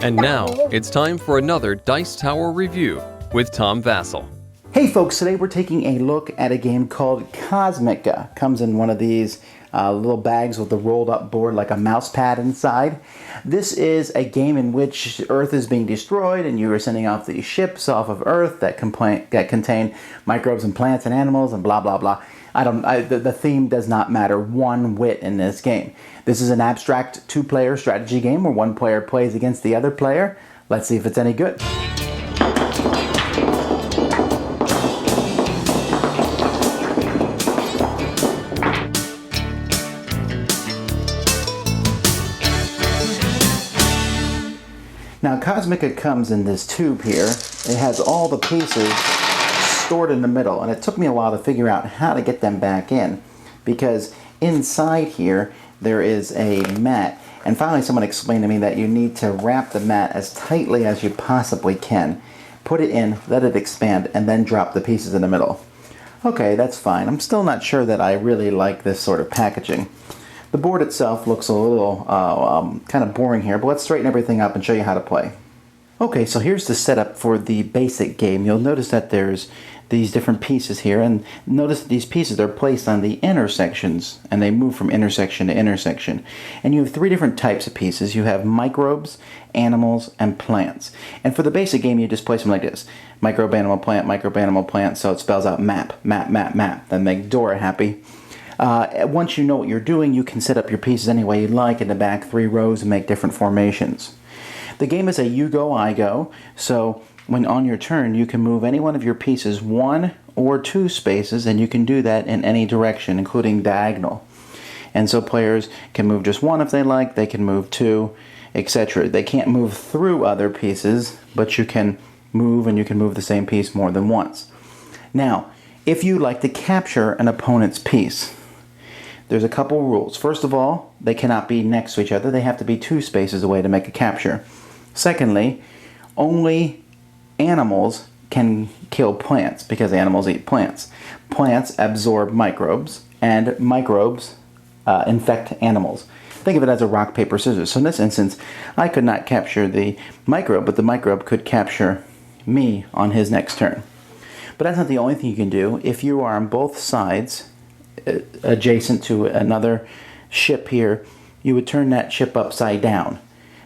And now, it's time for another Dice Tower review with Tom Vasel. Hey folks, today we're taking a look at a game called Cozmica. Comes in one of these little bags with a rolled up board like a mouse pad inside. This is a game in which Earth is being destroyed and you are sending off these ships off of Earth that contain microbes and plants and animals and blah blah blah. The theme does not matter one whit in this game. This is an abstract two-player strategy game where one player plays against the other player. Let's see if it's any good. Now, Cozmica comes in this tube here. It has all the pieces stored in the middle, and it took me a while to figure out how to get them back in, because inside here there is a mat, and finally someone explained to me that you need to wrap the mat as tightly as you possibly can, put it in, let it expand, and then drop the pieces in the middle. Okay, that's fine. I'm still not sure that I really like this sort of packaging. The board itself looks a little kind of boring here, but let's straighten everything up and show you how to play. Okay, so here's the setup for the basic game. You'll notice that there's these different pieces here, and notice that these pieces are placed on the intersections, and they move from intersection to intersection. And you have three different types of pieces. You have microbes, animals, and plants. And for the basic game, you just place them like this. Microbe, animal, plant, so it spells out map, map, map, map. That make Dora happy. Once you know what you're doing, you can set up your pieces any way you like in the back 3 rows and make different formations. The game is a you go, I go, so when on your turn you can move any one of your pieces 1 or 2 spaces, and you can do that in any direction, including diagonal. And so players can move just 1 if they like, they can move 2, etc. They can't move through other pieces, but you can move, and you can move the same piece more than once. Now, if you like to capture an opponent's piece, there's a couple rules. First of all, they cannot be next to each other. They have to be 2 spaces away to make a capture. Secondly, only animals can kill plants because animals eat plants. Plants absorb microbes, and microbes infect animals. Think of it as a rock, paper, scissors. So in this instance, I could not capture the microbe, but the microbe could capture me on his next turn. But that's not the only thing you can do. If you are on both sides, adjacent to another ship here, you would turn that ship upside down.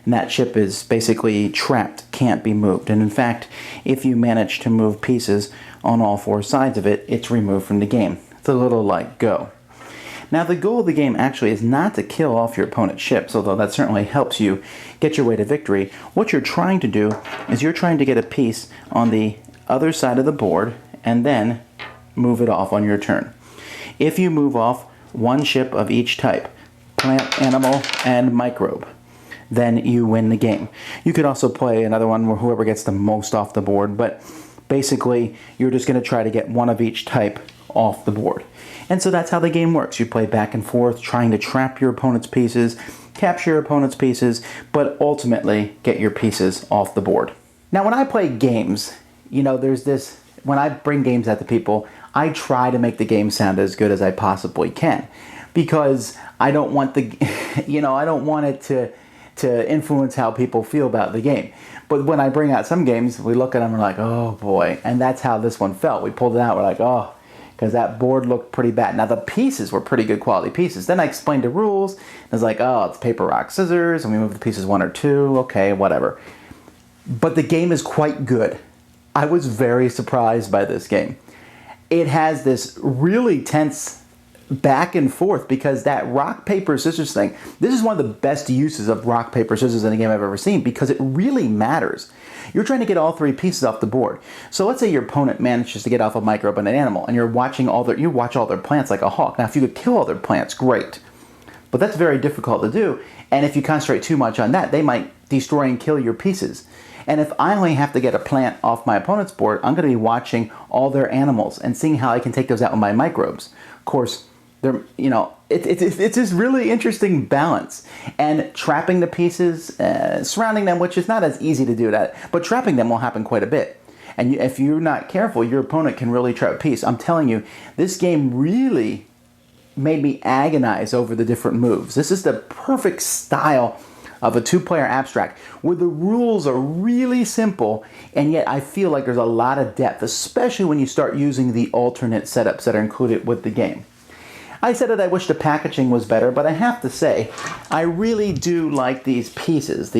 And that ship is basically trapped, can't be moved. And in fact, if you manage to move pieces on all 4 sides of it, it's removed from the game. It's a little like Go. Now, the goal of the game actually is not to kill off your opponent's ships, although that certainly helps you get your way to victory. What you're trying to do is you're trying to get a piece on the other side of the board and then move it off on your turn. If you move off 1 ship of each type, plant, animal, and microbe, then you win the game. You could also play another one where whoever gets the most off the board, but basically you're just going to try to get 1 of each type off the board. And so that's how the game works. You play back and forth, trying to trap your opponent's pieces, capture your opponent's pieces, but ultimately get your pieces off the board. Now, when I play games, you know, there's this, when I bring games out to people, I try to make the game sound as good as I possibly can, because I don't want the, I don't want it to influence how people feel about the game. But when I bring out some games, we look at them and we're like, oh boy, and that's how this one felt. We pulled it out, we're like, oh, because that board looked pretty bad. Now the pieces were pretty good quality pieces. Then I explained the rules, and I was like, oh, it's paper, rock, scissors, and we move the pieces 1 or 2, okay, whatever. But the game is quite good. I was very surprised by this game. It has this really tense back and forth, because that rock, paper, scissors thing, this is one of the best uses of rock, paper, scissors in a game I've ever seen, because it really matters. You're trying to get all 3 pieces off the board. So let's say your opponent manages to get off a microbe and an animal, and you watch all their plants like a hawk. Now, if you could kill all their plants, great. But that's very difficult to do, and if you concentrate too much on that, they might destroy and kill your pieces. And if I only have to get a plant off my opponent's board, I'm going to be watching all their animals and seeing how I can take those out with my microbes. Of course, it's this really interesting balance. And trapping the pieces, surrounding them, which is not as easy to do that, but trapping them will happen quite a bit. And if you're not careful, your opponent can really trap a piece. I'm telling you, this game really made me agonize over the different moves. This is the perfect style of a two-player abstract where the rules are really simple, and yet I feel like there's a lot of depth, especially when you start using the alternate setups that are included with the game. I said that I wish the packaging was better, but I have to say, I really do like these pieces.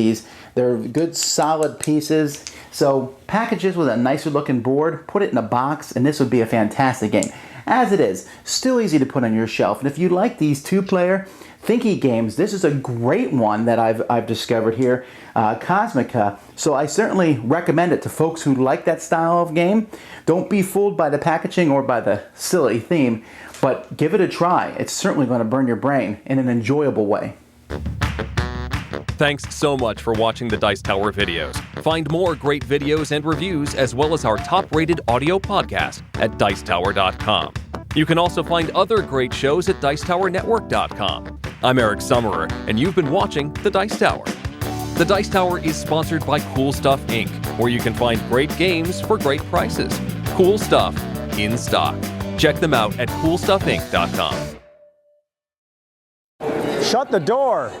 They're good, solid pieces. So packages with a nicer looking board, put it in a box, and this would be a fantastic game. As it is, still easy to put on your shelf. And if you like these two-player thinky games, this is a great one that I've discovered here, Cozmica. So I certainly recommend it to folks who like that style of game. Don't be fooled by the packaging or by the silly theme, but give it a try. It's certainly going to burn your brain in an enjoyable way. Thanks so much for watching the Dice Tower videos. Find more great videos and reviews, as well as our top-rated audio podcast at Dicetower.com. You can also find other great shows at Dicetowernetwork.com. I'm Eric Summerer, and you've been watching The Dice Tower. The Dice Tower is sponsored by Cool Stuff Inc., where you can find great games for great prices. Cool stuff in stock. Check them out at CoolStuffInc.com. Shut the door.